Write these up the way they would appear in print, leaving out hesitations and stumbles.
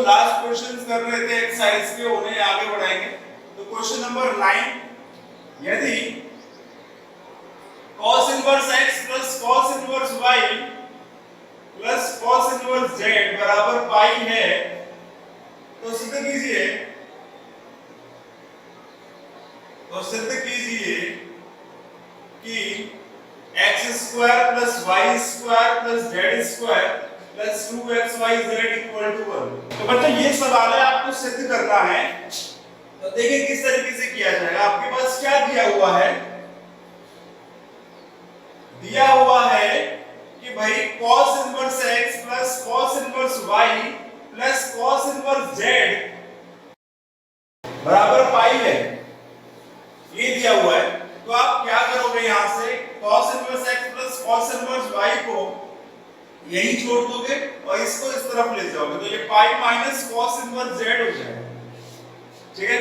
Last questions कर रहे थे एक्सरसाइज के, उन्हें आगे बढ़ाएंगे। तो क्वेश्चन नंबर 9, यदि cos inverse x plus cos inverse y plus cos inverse z बराबर पाई है, तो सिद्ध कीजिए कि x square plus y square plus z square plus 2xyz equal to 1। तो बच्चों ये सवाल है, आपको सिद्ध करना है। तो देखिए किस तरीके से किया जाएगा। आपके पास क्या दिया हुआ है? दिया हुआ है कि भाई cos inverse x plus cos inverse y plus cos inverse z बराबर पाई है, ये दिया हुआ है। तो आप क्या करोगे, यहां से cos inverse x plus cos inverse y को यही छोड़ दोगे और इसको इस तरफ ले जाओगे, तो ये pi minus cos inverse z हो जाएगा। ठीक है,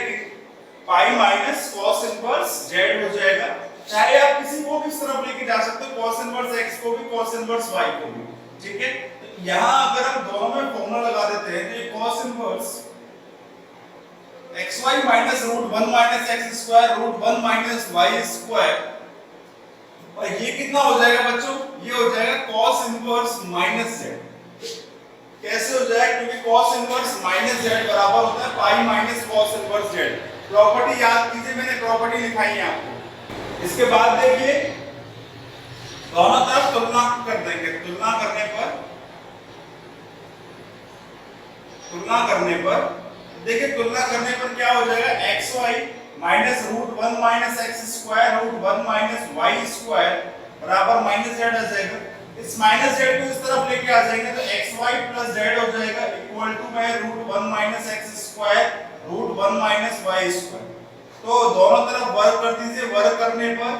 pi minus cos inverse z हो जाएगा। चाहे आप किसी को भी इस तरफ लेके जा सकते हो, cos इनवर्स x को भी cos इनवर्स y को भी। ठीक है, तो यहां अगर हम दोनों में फॉर्मूला लगा देते हैं तो ये cos inverse xy minus root 1 minus x square root 1 minus y square, और ये कितना हो जाएगा बच्चों? ये हो जाएगा cos इनवर्स माइनस z। कैसे हो जाएगा? क्योंकि cos इनवर्स माइनस z बराबर होता है pi minus cos inverse z। Property याद कीजिए, मैंने प्रॉपर्टी लिखाई है आपको। इसके बाद देखिए दोनों तरफ तुलना कर देंगे। तुलना देखिए तुलना करने पर क्या हो जाएगा? xy minus root 1 minus x square root 1 minus y square बराबर माइनस z आ जाएगा। इस माइनस z को इस तरफ लेके आ जाएंगे तो xy प्लस z हो जाएगा इक्वल टू में root 1 minus x square root 1 minus y square. तो दोनों तरफ वर्ग कर दीजिए। वर्ग करने पर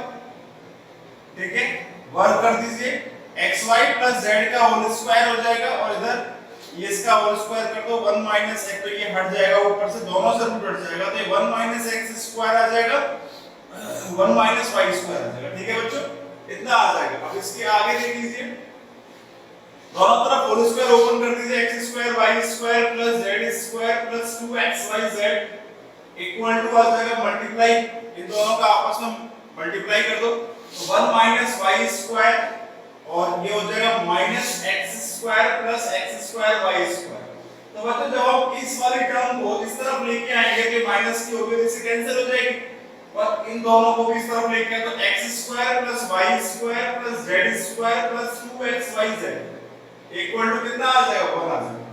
ठीक है, वर्ग कर दीजिए, xy प्लस z का होल स्क्वायर हो जाएगा और इधर ये इसका होल स्क्वायर कर दो। 1 माइनस x, तो ये हट जाएगा ऊपर से, दोनों से रूट हट जाएगा, तो ये 1 माइनस x स्क्वायर आ जाएगा, 1 माइनस y स्क्वायर आ जाएगा। ठीक है बच्चों, इतना आ जाएगा। अब इसके आगे देख लीजिए, दोनों तरफ होल स्क्वायर ओपन कर दीजिए। x square y square plus z square plus 2xyz equal to आ जाएगा मल्टीप्लाई, इन दोनों का आपस में मल्टीप्लाई कर दो, तो 1 माइनस y स्क्वायर और ये हो जाएगा minus x square plus x square y square. तो बच्चों जब आप इस वाली टर्म को इस तरफ लेके आएंगे तो माइनस की होगी, इससे कैंसिल हो जाएगी, और इन दोनों को भी इस तरफ लेके आए तो x square plus y square plus z square plus 2xyz equal to कितना आ जाएगा? 1 आ जाएगा।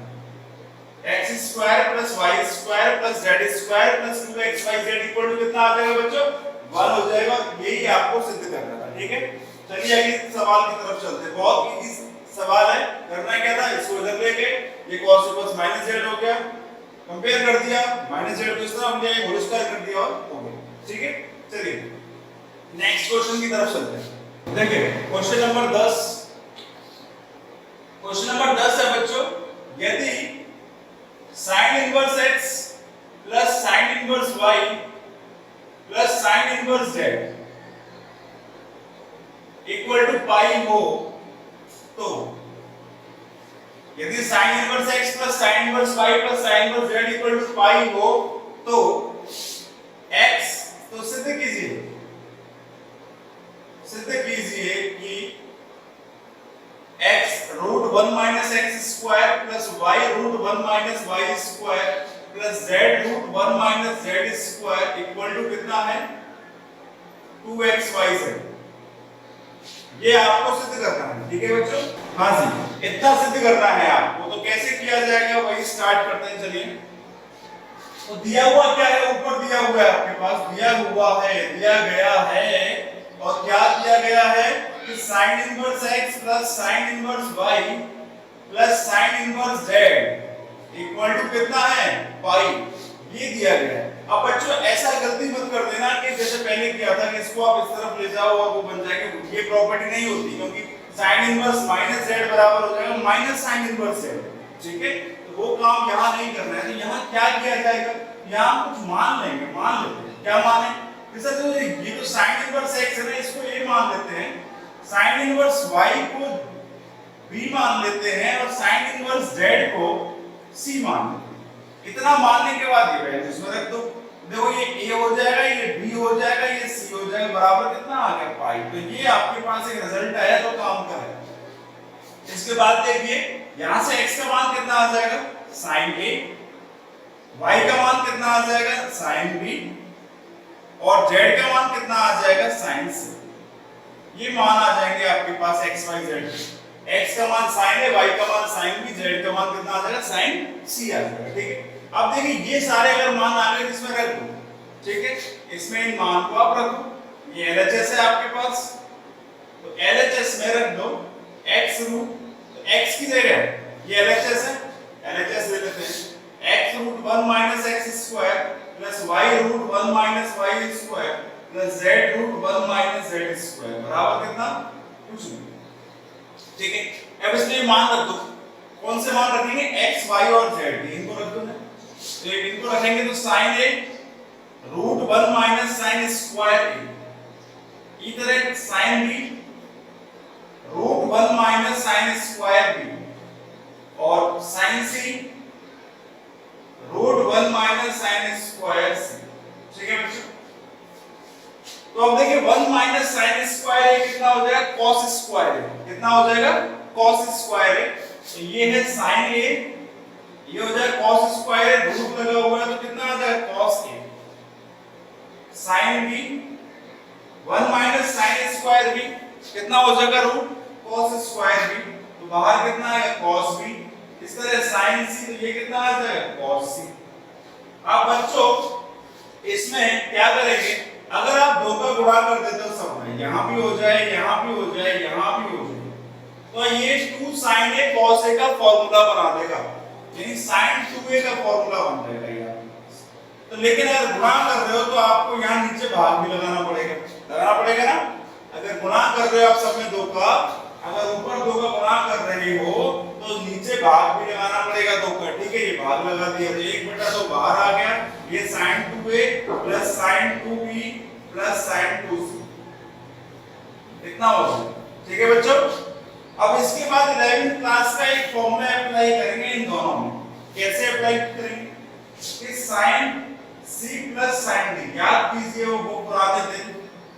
x square plus y square plus z square plus 2xyz equal to कितना आ जाएगा बच्चों? 1 हो जाएगा। यही आपको सिद्ध करना था। ठीक है, चलिए आगे सवाल की तरफ चलते हैं। बहुत इजी सवाल है। करना क्या था, इसको इधर लेके ये cos इनवर्स माइनस z हो गया, कंपेयर कर दिया, माइनस z को इस तरफ ले आए, होल स्क्वायर कर दिया और हो गया। ठीक है, चलिए नेक्स्ट क्वेश्चन की तरफ चलते हैं। देखिए क्वेश्चन नंबर 10, क्वेश्चन नंबर 10 है बच्चों, यदि sin inverse x plus sin inverse y plus sin inverse z equal to pi हो, तो यदि sin inverse x plus sin inverse y plus sin inverse z equal to pi हो तो x, तो सिद्ध कीजिए कि x root 1 minus x square plus y root 1 minus y square plus z root 1 minus z square equal to कितना है? 2xyz। ये आपको सिद्ध करना है। ठीक है बच्चों, हाँ जी, इतना सिद्ध करना है आपको। तो कैसे किया जाएगा वही स्टार्ट करते हैं। चलिए, तो दिया हुआ क्या है? ऊपर दिया हुआ है आपके पास, दिया गया है और क्या दिया गया है कि sin inverse x plus sin inverse y plus sin inverse z equal to कितना है? पाई। ये दिया गया है। अब बच्चों ऐसा गलती मत कर देना कि जैसे पहले किया था कि इसको आप इस तरफ ले जाओ और वो बन जाएगी, ये प्रॉपर्टी नहीं होती, क्योंकि sin इनवर्स माइनस z बराबर हो जाएगा माइनस sin इनवर्स z। ठीक है, तो वो काम यहाँ नहीं करना है। तो यहाँ क्या किया जाएगा? यहाँ कुछ मान लेंगे, मान लेते हैं। क्या माने? जैसे तो ये तो sin इनवर्स x है ना, इसको a मान लेते हैं, sin इनवर्स y को b मान लेते हैं और sin इनवर्स z को c मान लेते हैं। इतना मानने के बाद ये वैल्यू इसमें रख दो। देखो ये a हो जाएगा, ये b हो जाएगा, ये c हो जाएगा, बराबर कितना आ गया पाई। तो ये आपके पास एक रिजल्ट आया तो काम का है। इसके बाद देखिए यहां से x का मान कितना आ जाएगा sin a, y का मान कितना आ जाएगा sin b और z का मान कितना आ जाएगा sin c। ये मान आ जाएंगे आपके पास x y z, x का मान sin a, y का मान sin b, z का मान कितना आ जाएगा sin c आ जाएगा। ठीक है, अब देखिए ये सारे अगर मान आ गए इसमें रख दो। ठीक है, इसमें इन मान को आप रखो। ये LHS है आपके पास, तो LHS में रख दो x रूट, तो x की जगह ये LHS है, LHS ले लेते हैं, x root 1 minus x square plus y root 1 minus y square plus z root 1 minus z square बराबर कितना, कुछ नहीं। ठीक है, अब इसमें मान रख दो। कौन से मान रखेंगे, x y और z, इनको रख दो ना। तो इनको रखेंगे तो sin a root 1 minus sin square a, इधर sin b root 1 minus sin square b और sin c root 1 minus sin square c। ठीक है बच्चों, तो अब देखिए 1 माइनस sin स्क्वायर a कितना हो जाएगा cos स्क्वायर a, कितना हो जाएगा cos स्क्वायर a। तो ये है sin a, ये हो जाएगा cos स्क्वायर, रूट लगा हुआ है तो कितना आ जाएगा cos a, sin b 1 minus sin square b कितना हो जाएगा रूट cos स्क्वायर b, तो बाहर कितना आएगा cos b, इस तरह sin c, तो ये कितना आ जाएगा cos c। अब बच्चों इसमें क्या करेंगे, अगर आप दो का गुणा कर देते हो सब में, यहां भी हो जाए, यहां भी हो जाए, यहां भी हो जाए, तो ये 2 sin a cos a का फार्मूला बना देगा, यानी sin 2a का फार्मूला बन जाएगा यार। तो लेकिन अगर गुणा कर रहे हो तो आपको यहाँ नीचे भाग भी लगाना पड़ेगा ना। अगर गुणा कर रहे हो आप सब में दो का, अगर ऊपर दो का गुणा कर रहे हो तो नीचे भाग भी लगाना पड़ेगा दो का। ठीक है, ये भाग लगा दिया तो 1/2 बाहर आ गया, ये sin 2a plus sin 2b plus sin 2c इतना हो जाएगा। ठीक है बच्चों, अब इसके बाद 11th क्लास का एक फॉर्मूला अप्लाई करेंगे इन दोनों में। कैसे अप्लाई करेंगे कि sin c plus sin d, याद कीजिए वो पुराने दिन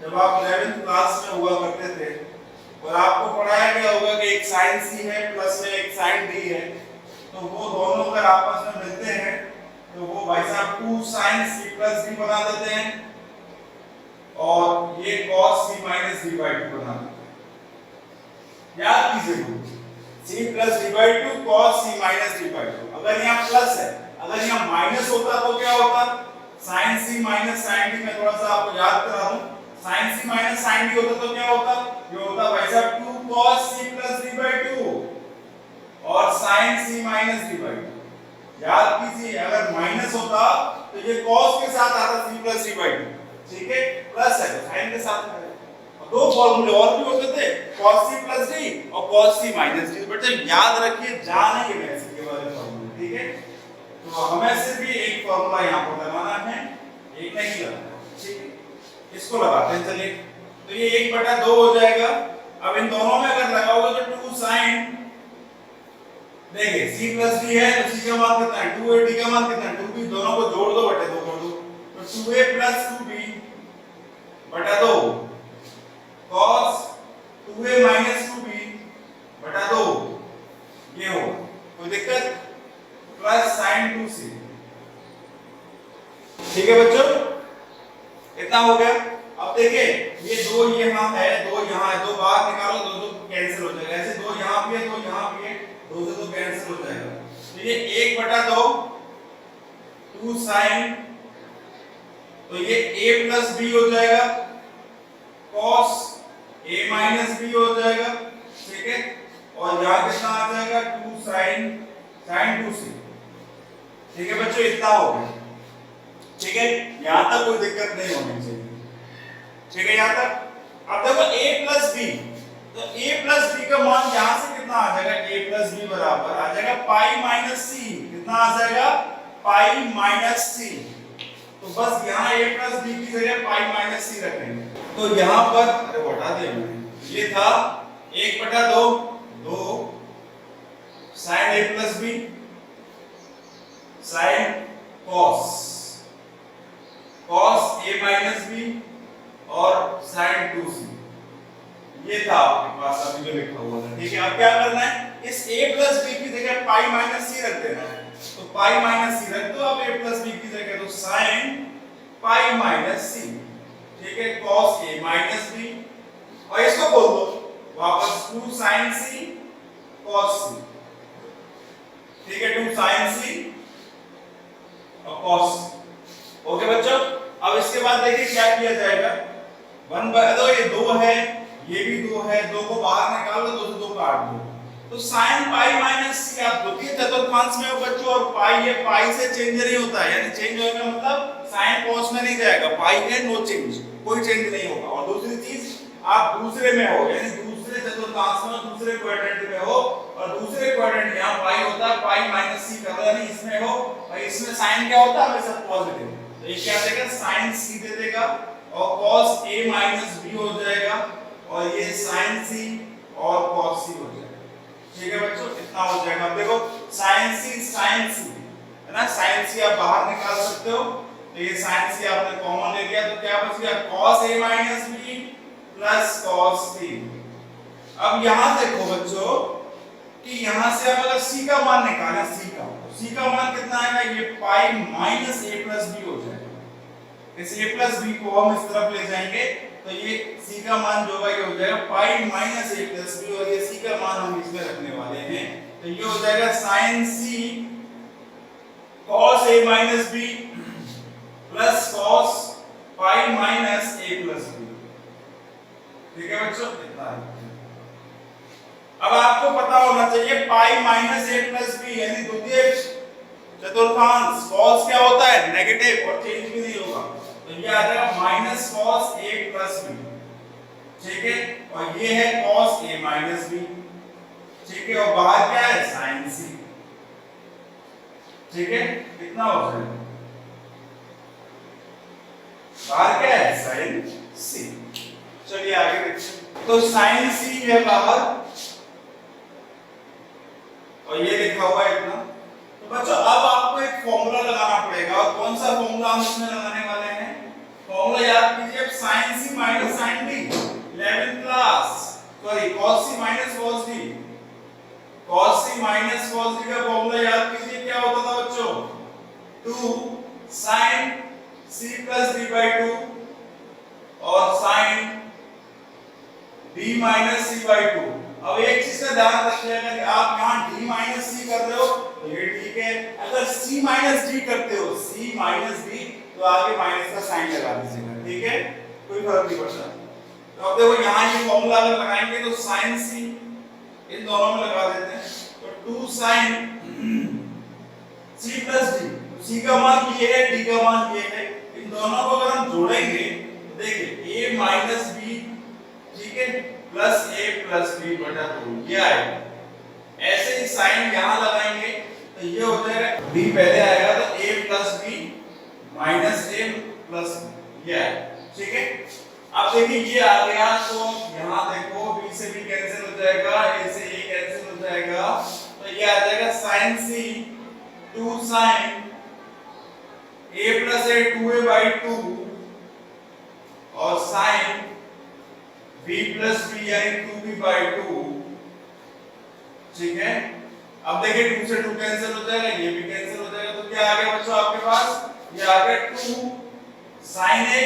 जब आप 11th क्लास में हुआ करते थे और आपको पढ़ाया गया होगा कि एक sin c है प्लस में एक sin d है, तो वो दोनों अगर आपस में मिलते हैं तो वो भाई साहब 2 sin c प्लस d बना देते हैं और ये cos c minus d by 2 बना देते हैं। याद कीजिए c plus d by 2 cos c minus d by 2। अगर यहाँ प्लस है, अगर यहाँ माइनस होता तो क्या होता, sin c minus sin d, मैं थोड़ा सा आपको याद करा दूं, sin c minus sin d होता तो क्या होता, ये होता भाई साहब 2 cos c plus d by 2 और sin c minus d by 2। याद कीजिए अगर माइनस होता तो ये cos के साथ आता c प्लस d by 2, ठीक है, प्लस है तो sin के साथ है। दो फॉर्मूले और भी होते थे, cos c प्लस d और cos c माइनस d। बेटा याद रखिए, जानेंगे वैसे के वाले फॉर्मूले। ठीक है, तो हमें सिर्फ भी एक फॉर्मूला यहाँ पर लगाना है, एक नहीं लगाना। ठीक है, इसको लगाते हैं चलिए। तो ये 1/2 हो जाएगा। अब इन दोनों में अगर लगाओगे तो 2 sin, देखिए c प्लस d है तो c का मान कितना है 2a, d का मान कितना है 2b, दोनों को जोड़ दो बटे 2 कर दो, तो 2a प्लस 2b बटा 2 cos 2a माइनस 2b बटा 2, ये हो कोई दिक्कत, प्लस sin 2c। ठीक है बच्चों, इतना हो गया। अब देखिए ये 2 यहाँ है, 2 यहाँ है, 2 बाहर निकालो, 2 कैंसिल हो जाएगा। ऐसे 2 यहाँ भी है, 2 यहाँ भी है, 2 से 2 कैंसिल हो जाएगा। तो ये 1/2 2 sin, तो ये a प्लस b हो जाएगा, cos a माइनस b हो जाएगा। ठीक है, और यहाँ कितना आ जाएगा 2 sin 2c। ठीक है बच्चों, इतना हो गया। ठीक है, यहाँ तक कोई दिक्कत नहीं होनी चाहिए। ठीक है, यहाँ तक। अब देखो a प्लस b, तो a प्लस b का मान यहाँ से कितना आ जाएगा, a प्लस b बराबर आ जाएगा पाई माइनस c। कितना आ जाएगा, पाई माइनस c। तो बस यहाँ a प्लस b की जगह पाई माइनस c रखेंगे। तो यहाँ पर अरे हटा दिया मैंने, ये था 1/2 2 sin a plus b sin cos a minus B और sin 2c। ये था आपके पास अभी जो लिखा हुआ था। ठीक है, अब क्या करना है, इस a प्लस b की जगह पाई माइनस c रख देना है। तो पाई माइनस c रख दो अब a प्लस b की जगह, तो sin पाई माइनस c। ठीक है, cos a माइनस b और इसको बोल दो वापस 2 sin c cos c। ठीक है, 2 sin c और cos c। ओके बच्चों, अब इसके बाद देखिए क्या किया जाएगा। 1/2 ये 2 है, ये भी 2 है, 2 को बाहर निकाल दो, 2 से 2 काट दो। तो sin पाई माइनस c आप द्वितीय चतुर्थांश में हो बच्चों, और पाई ये पाई से चेंज नहीं होता है, यानी चेंज होगा मतलब sin cos में नहीं जाएगा, पाई है नो चेंज, कोई चेंज नहीं होगा। और दूसरी चीज आप दूसरे में हो, यानी दूसरे चतुर्थांश में, दूसरे क्वाड्रेंट में हो, और दूसरे क्वाड्रेंट यहां पाई होता है, पाई माइनस c कर रहा है, यानी इसमें हो, और इसमें sin क्या होता है हमेशा पॉजिटिव। तो ये क्या देगा, sin c दे देगा, और cos a माइनस b हो जाएगा, और ये sin c और cos c हो जाएगा। ठीक है बच्चों, इतना हो जाएगा। अब देखो sin c है ना, sin c आप बाहर निकाल सकते हो, तो ये sin c आपने कॉमन ले लिया, तो क्या बच गया, cos a minus b plus cos b। अब यहां देखो बच्चों कि यहां से अब अगर c का मान निकालें, c का मान कितना आएगा, ये pi minus a plus b हो जाएगा। इस a प्लस b को हम इस तरफ ले जाएंगे, तो ये c का मान जो होगा ये हो जाएगा pi minus a plus b, और ये c का मान हम इसमें रखने वाले हैं, तो ये हो जाएगा sin c cos a minus b plus cos pi minus a plus b। ठीक है बच्चों, इतना है। अब आपको पता होना चाहिए pi minus a plus b यानी द्वितीय चतुर्थांश cos क्या होता है, नेगेटिव, और चेंज भी नहीं होगा, तो ये आ जाएगा minus cos a plus b। ठीक है, और ये है cos a माइनस b। ठीक है, और बाहर क्या है, sin c। ठीक है, कितना हो जाएगा, बाहर क्या है, sin c। चलिए आगे देखते हैं। तो sin c है बाहर, और ये लिखा हुआ है इतना। तो बच्चों अब आपको एक फॉर्मूला लगाना पड़ेगा, और कौन सा फॉर्मूला हम इसमें लगाने वाले हैं, फॉर्मूला याद कीजिए, sin c minus sin d 11th class, sorry cos c minus cos d, cos c minus cos d का फॉर्मूला याद कीजिए, क्या होता था बच्चों, 2 sin c plus d by 2 और sin d minus c by 2। अब एक चीज का ध्यान रखिएगा कि आप यहां d माइनस c कर रहे हो तो ये ठीक है, अगर c माइनस d करते हो, c माइनस d, तो आगे माइनस का साइन लगा दीजिएगा। ठीक है, कोई फर्क नहीं पड़ता। तो अब देखो यहां ये फॉर्मूला अगर लगाएंगे तो sin c इन दोनों में लगा देते हैं, तो 2 sin c plus d, c का मान ये है, d का मान ये है, इन दोनों को अगर हम जोड़ेंगे तो देखिए a माइनस b, ठीक है, प्लस a प्लस b बटा 2, ये आएगा। ऐसे ही साइन यहां लगाएंगे तो ये हो जाएगा, b पहले आएगा तो a plus b minus a plus b, ये आएगा। ठीक है, अब देखिए ये आ गया, तो यहां देखो b से b कैंसिल हो जाएगा, a से a कैंसिल हो जाएगा, तो ये आ जाएगा sin c 2 sin a plus a 2a by 2 और sin b प्लस b यानी 2b by 2। ठीक है, अब देखिए 2 से 2 कैंसिल हो जाएगा, ये भी कैंसिल हो जाएगा, तो क्या आ गया बच्चों आपके पास, ये आ गया 2 sin a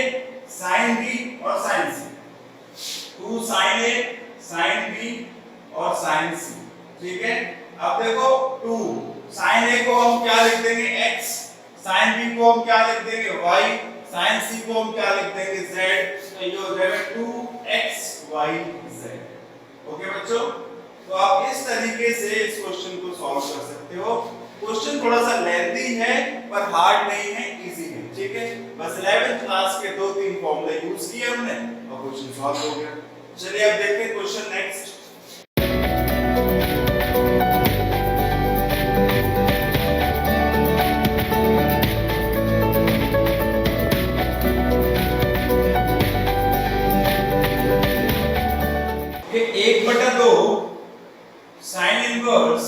sin b और sin c, 2 sin a sin b और sin c। ठीक है, अब देखो 2 sin a को हम क्या लिख देंगे, x, sin b को हम क्या लिख देंगे, y, sin c को हम क्या लिख देंगे, z, तो ये हो जाएगा 2x y z। ओके बच्चों, तो आप इस तरीके से इस क्वेश्चन को सॉल्व कर सकते हो। क्वेश्चन थोड़ा सा लेंथी है पर हार्ड नहीं है, इजी है। ठीक है, बस 11th क्लास के 2-3 फॉर्मूले यूज किए हमने और क्वेश्चन सॉल्व हो गया। चलिए अब देखते हैं क्वेश्चन नेक्स्ट। ये 1/2 sin इनवर्स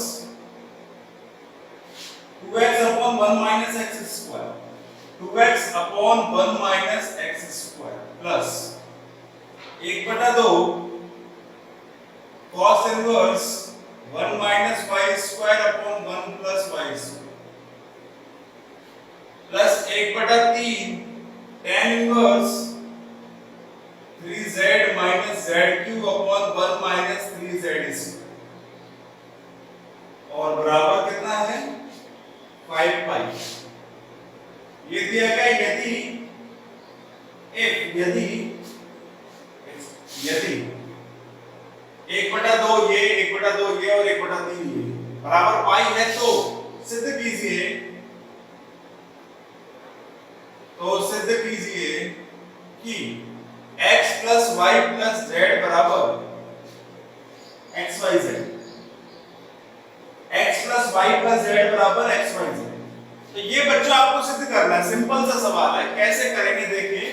2x upon 1 minus x square minus X square plus 1/2 cos inverse 1 minus Y square upon 1 plus Y square plus 1/3 tan inverse 3z minus z cube upon 1 minus 3z square और बराबर कितना है 5 पाई। ये दिया गया यदि यदि 1/2 ये 1/2 ये और 1/3 ये बराबर पाई है तो सिद्ध कीजिए कि x plus y plus z बराबर xyz x plus y plus z बराबर xyz। तो ये बच्चों आपको सिद्ध करना है, सिंपल सा सवाल है, कैसे करेंगे देखिए।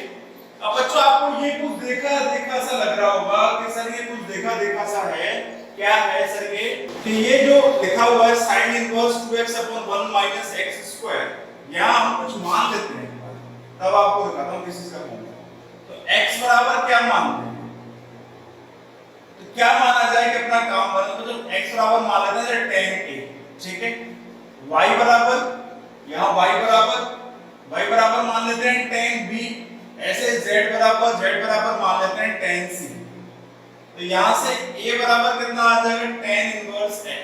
अब बच्चों आपको ये कुछ देखा सा लग रहा होगा कि सर ये कुछ देखा सा है, क्या है सर ये कि ये जो लिखा हुआ है sin इनवर्स 2x upon 1 minus x square, यहां हम कुछ मान लेते हैं तब आपको दिखाता हूं किस चीज का मान। तो x बराबर क्या मानते हैं, तो क्या माना जाए कि अपना काम बने, तो x बराबर मान लेते हैं tan a, ठीक है। y बराबर यहां y बराबर मान लेते हैं tan b, ऐसे z बराबर मान लेते हैं tan c। तो यहां से a बराबर कितना आ जाएगा tan इनवर्स x,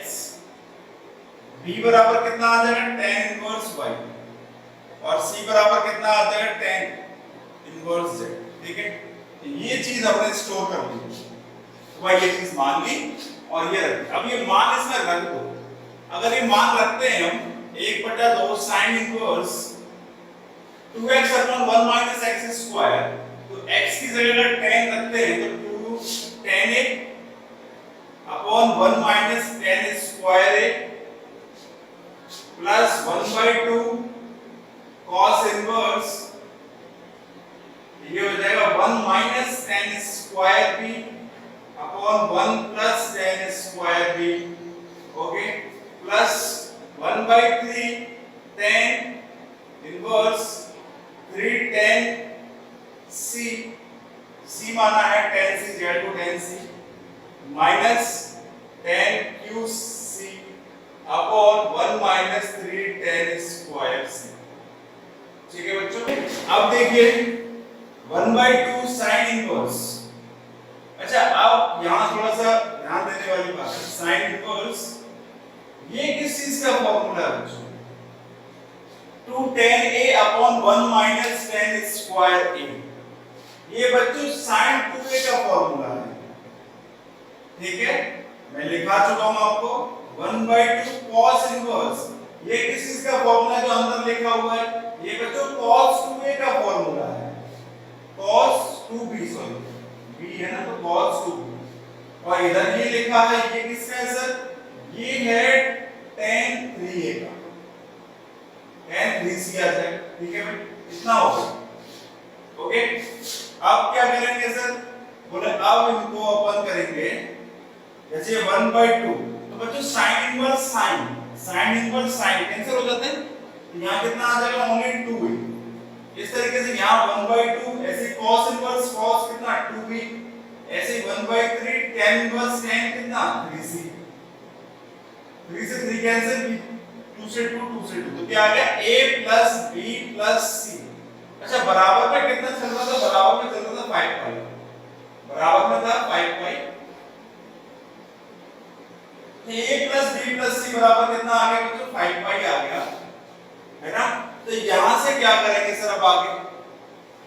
b बराबर कितना आ जाएगा tan इनवर्स y और c बराबर कितना आ जाएगा tan इनवर्स z, ठीक है। तो ये चीज हमने स्टोर कर ली, तो भाई ये चीज मान ली और ये रख। अब ये मान इसमें रख दो, अगर ये मान रखते हैं हम 1/2 sin इनवर्स 2x upon 1 minus x square, तो x की जगह tan रखते हैं तो 2 tan a upon 1 minus tan square a plus 1/2 cos inverse, ये हो जाएगा 1 minus tan square b upon 1 plus tan square b, okay, plus 1/3 tan inverse 3 tan c माना है tan c z को tan c minus tan q c upon 1 minus 3 tan square c, ठीक है बच्चों। अब देखिए 1/2 sin इनवर्स, अच्छा अब यहां थोड़ा सा ध्यान देने वाली बात है, sin इनवर्स ये किस चीज का फॉर्मूला है बच्चों, 2 tan a upon 1 minus tan square a, ये बच्चों sin 2a का फॉर्मूला है, ठीक है। मैं लिखा चुका हूं आपको 1/2 cos इनवर्स, ये किस चीज का फॉर्मूला है जो अंदर लिखा हुआ है, ये बच्चों cos 2a का फॉर्मूला है, cos 2b सॉरी b है ना, तो cos 2b, और इधर ये लिखा है ये किसका है सर, ये है tan 3a का, tan 3c आ जाएगा, ठीक है भाई, इतना होगा, ओके। अब क्या करेंगे सर, बोले अब इनको अपन करेंगे जैसे 1/2, तो बच्चों sin इनवर्स sin कैंसिल हो जाते हैं, यहां कितना आ जाएगा ओनली 2 इस तरीके से, यहां 1/2 ऐसे cos इनवर्स cos कितना 2b, ऐसे 1/3 tan इनवर्स tan कितना 3c, 3 से 3 कैंसिल, 2 से 2 तो क्या आ गया a plus b plus c। अच्छा बराबर में कितना चल रहा था, बराबर में चल रहा था 5 पाई, बराबर में था 5 पाई, a plus b plus c बराबर कितना आ गया बच्चों 5 पाई आ गया, है ना। तो यहां से क्या करेंगे सर, अब आगे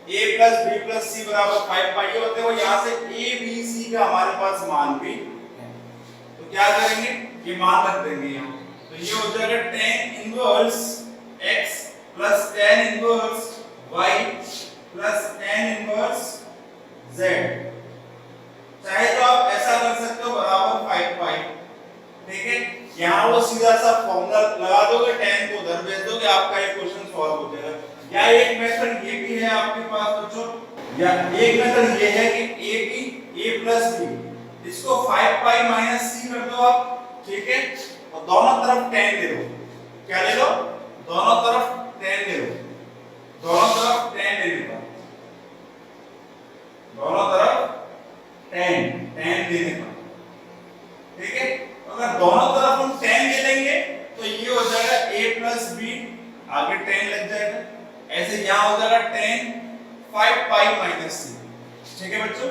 a plus b plus c बराबर 5 पाई होते हो, यहां से a b c का हमारे पास मान भी है, तो क्या करेंगे ये मान रख देंगे यहां, तो ये हो जाएगा tan inverse x plus tan inverse y plus tan inverse z, चाहे तो आप ऐसा कर सकते हो बराबर 5 पाई, ठीक है। यहां वो सीधा सा फॉर्मूला लगा दोगे, tan को उधर भेज दोगे, आपका ये क्वेश्चन सॉल्व हो जाएगा। या एक मेथड ये भी है आपके पास बच्चों, या एक मेथड ये है कि a प्लस b, इसको 5 पाई माइनस c कर दो आप, ठीक है, और दोनों तरफ tan ले लो, क्या ले लो, दोनों तरफ tan ले लो, दोनों तरफ tan ले लो, देने पर, ठीक है। अगर दोनों तरफ हम tan ले लेंगे तो ये हो जाएगा a प्लस b, आगे tan लग जाएगा, ऐसे यहाँ हो जाएगा tan 5 पाई माइनस c, ठीक है बच्चों।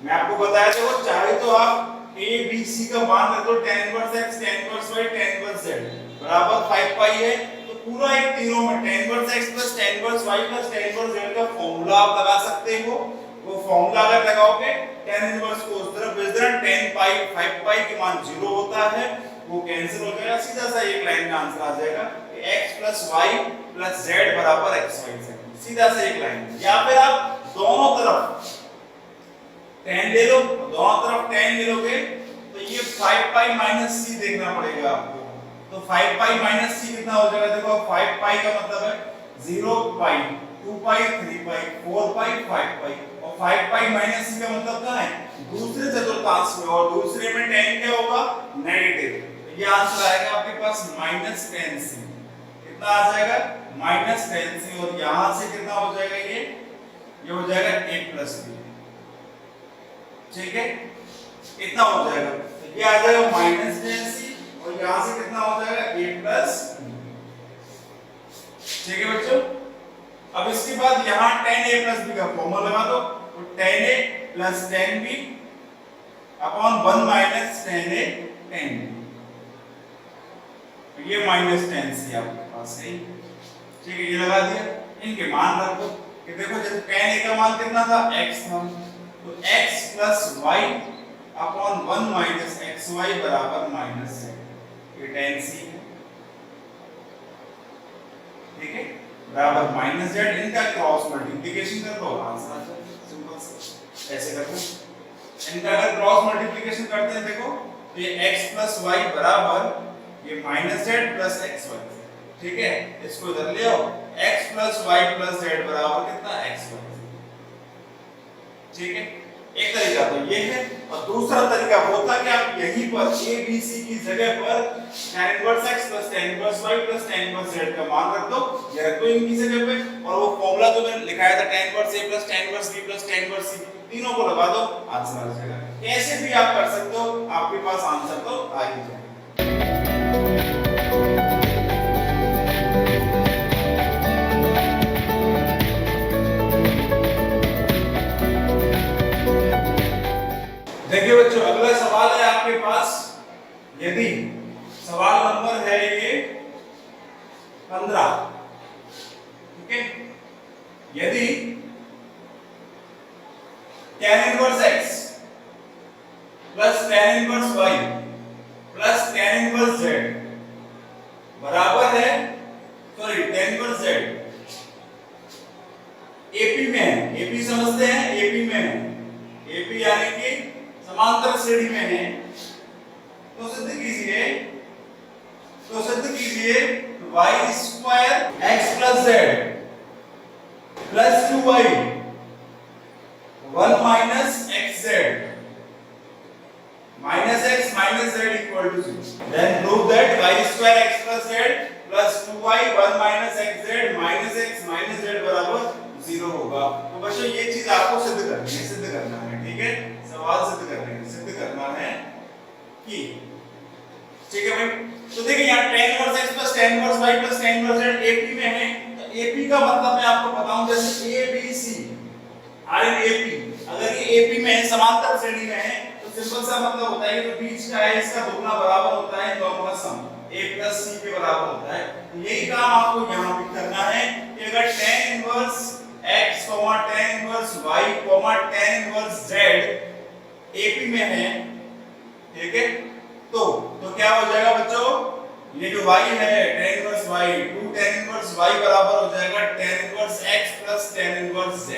मैं आपको बताया था वो चाहे तो आप a b c का मान रख दो, tan inverse x, tan inverse y, tan inverse z बराबर 5 पाई है, तो पूरा एक तीनों में tan inverse x plus tan inverse y plus tan inverse z का फार्मूला आप लगा सकते हो। वो फार्मूला अगर लगाओगे tan इनवर्स को उस तरफ भेज देना, tan पाई 5 पाई के मान 0 होता है, वो कैंसिल हो जाएगा, सीधा सा एक लाइन में आंसर आ जाएगा कि x plus y plus z बराबर xyz, सीधा सा एक लाइन। या फिर आप दोनों तरफ tan ले लो, दोनों तरफ tan ले लोगे तो ये 5 पाई माइनस c देखना पड़ेगा आपको, तो 5 पाई माइनस c कितना हो जाएगा, देखो 5 पाई का मतलब है 0 पाई 2 पाई 3 पाई 4 पाई 5 पाई, और 5 पाई माइनस c का मतलब क्या है, दूसरे चतुर्थांश में, और दूसरे में tan क्या होगा, नेगेटिव, तो ये आंसर आएगा आपके पास माइनस tan c, कितना आ जाएगा माइनस tan c, और यहां से कितना हो जाएगा, ये हो जाएगा a प्लस b, ठीक है, इतना हो जाएगा, तो ये आ जाएगा माइनस tan c, और यहां से कितना हो जाएगा a प्लस, ठीक है बच्चों। अब इसके बाद यहां tan a प्लस b का फॉर्मूला लगा दो, तो tan a plus tan b upon 1 minus tan a tan b, तो ये माइनस tan c आपके पास है, ठीक है, ये लगा दिया। इनके मान रख दो कि देखो जब tan a का मान कितना था, x था, तो x plus y upon 1 minus xy बराबर माइनस z, ये tan c है, ठीक है, बराबर माइनस z, इनका क्रॉस मल्टीप्लिकेशन कर दो, आंसर आ जाएगा, सिंपल से ऐसे कर दो। इनका अगर क्रॉस मल्टीप्लिकेशन करते हैं देखो, तो ये x प्लस y बराबर ये माइनस z प्लस xy, ठीक है, इसको इधर ले आओ, x plus y plus z बराबर कितना, xy, ठीक है। एक तरीका तो ये है, और दूसरा तरीका होता कि आप यहीं पर a b c की जगह पर tan inverse x plus tan inverse y plus tan inverse z का मान रख दो, ये रख दो इनकी जगह पे, और वो फॉर्मूला जो मैंने लिखाया था tan inverse a plus tan inverse b plus tan inverse c, तीनों को लगा दो, आंसर आ जाएगा। कैसे भी आप कर सकते हो, आपके पास आंसर तो आ ही जाएगा। देखिए बच्चों, अगला सवाल है आपके पास, यदि सवाल नंबर है ये 15, ठीक है, यदि tan inverse x plus tan inverse y plus tan inverse z बराबर है, sorry tan inverse z AP में है, AP समझते हैं, AP में है, AP यानी कि समांतर श्रेणी में है, तो सिद्ध कीजिए y square x plus z plus 2y 1 minus xz minus x minus z equal to 0, then prove that y square x plus z plus 2y 1 minus xz minus x minus z बराबर 0 होगा। तो बच्चों ये चीज आपको सिद्ध करना है, ठीक है, सवाल सिद्ध करना है कि, ठीक है भाई। तो देखिए यहाँ tan inverse x plus tan inverse y plus tan inverse z AP में है, तो AP का मतलब मैं आपको बताऊं, जैसे A B C are in AP, अगर ये AP में है, समांतर श्रेणी में है, तो सिंपल सा मतलब होता है कि जो बीच का है इसका दोगुना बराबर होता है, दोनों का सम A प्लस C के बराबर होता है। तो यही काम आपको यहाँ भी करना है कि अगर tan inverse x, tan inverse y, tan inverse z AP में है, ठीक है, तो क्या हो जाएगा बच्चों, ये जो y है tan inverse y 2 tan inverse y बराबर हो जाएगा tan inverse x plus tan inverse z,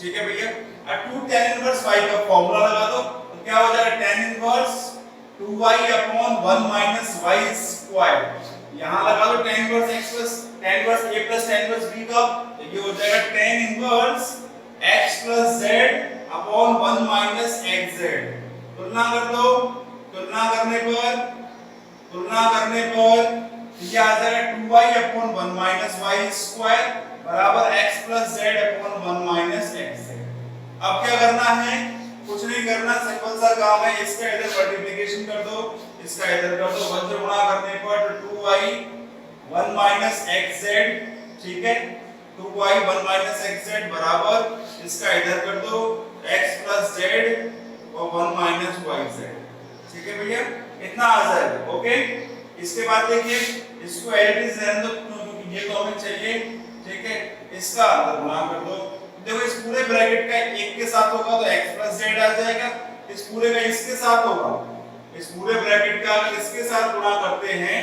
ठीक है भैया। अब 2 tan इनवर्स y का फॉर्मूला लगा दो, तो क्या हो जाएगा tan inverse 2y upon 1 minus y square, यहां लगा दो tan inverse x plus tan inverse a plus tan inverse b का, तो ये हो जाएगा tan inverse x plus z upon 1 minus xz, तुलना कर दो, तुलना करने पर ये आ जाएगा 2y upon 1 minus y square बराबर x plus z upon 1 minus xz। अब क्या करना है, कुछ कुछ नहीं करना, सिंपल सा काम है, इसका इधर मल्टीप्लिकेशन कर दो, इसका इधर कर दो, वज्र गुणा करने पर 2y 1 माइनस xz, ठीक है, 2y 1 माइनस xz बराबर इसका इधर कर दो x प्लस z और 1 माइनस yz, ठीक है भैया, इतना आ जाएगा। ओके, इसके बाद देखिए इसको एज इट इज रहने दो क्योंकि ये तो हमें चाहिए, ठीक है, इसका अंदर गुणा कर दो। देखो इस पूरे ब्रैकेट का एक के साथ होगा तो x प्लस z आ जाएगा, इस पूरे का इसके साथ होगा, इस पूरे ब्रैकेट का अगर इसके साथ गुणा करते हैं